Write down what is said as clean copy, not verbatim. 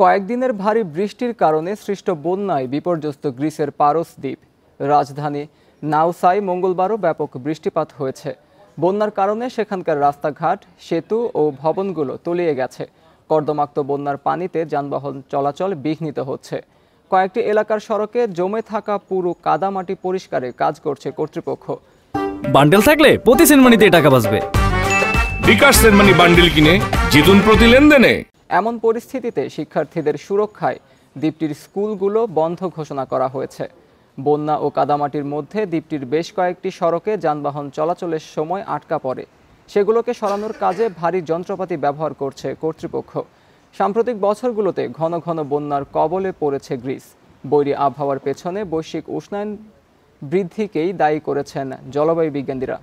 কয়েকদিনের ভারী বৃষ্টির কারণে সৃষ্ট বন্যায় বিপর্যস্ত গ্রিসের পারোস দ্বীপ। রাজধানী নাউসায় মঙ্গলবারও ব্যাপক বৃষ্টিপাত হয়েছে। বন্যার কারণে সেখানকার রাস্তাঘাট, সেতু ও ভবনগুলো তলিয়ে গেছে। কর্দমাক্ত বন্যার পানিতে যানবাহন চলাচল বিঘ্নিত হচ্ছে। কয়েকটি এলাকার সড়কে জমে থাকা পুরো কাদামাটি পরিষ্কারের কাজ করছে কর্তৃপক্ষ। বান্ডেল থাকলে প্রতি সেনমানিতে টাকা বাঁচবে। বিকাশ সেনমানি বান্ডেল কিনে জিতুন প্রতি লেনদেনে। এমন পরিস্থিতিতে শিক্ষার্থীদের সুরক্ষায় দ্বীপটির স্কুলগুলো বন্ধ ঘোষণা করা হয়েছে। বন্যা ও কাদামাটির মধ্যে দ্বীপটির বেশ কয়েকটি সড়কে যানবাহন চলাচলের সময় আটকা পড়ে। সেগুলোকে সরানোর কাজে ভারী যন্ত্রপাতি ব্যবহার করছে কর্তৃপক্ষ। সাম্প্রতিক বছরগুলোতে ঘন ঘন বন্যার কবলে পড়েছে গ্রিস। বৈরী আবহাওয়ার পেছনে বৈশ্বিক উষ্ণায়ন বৃদ্ধিকেই দায়ী করেছেন জলবায়ু বিজ্ঞানীরা।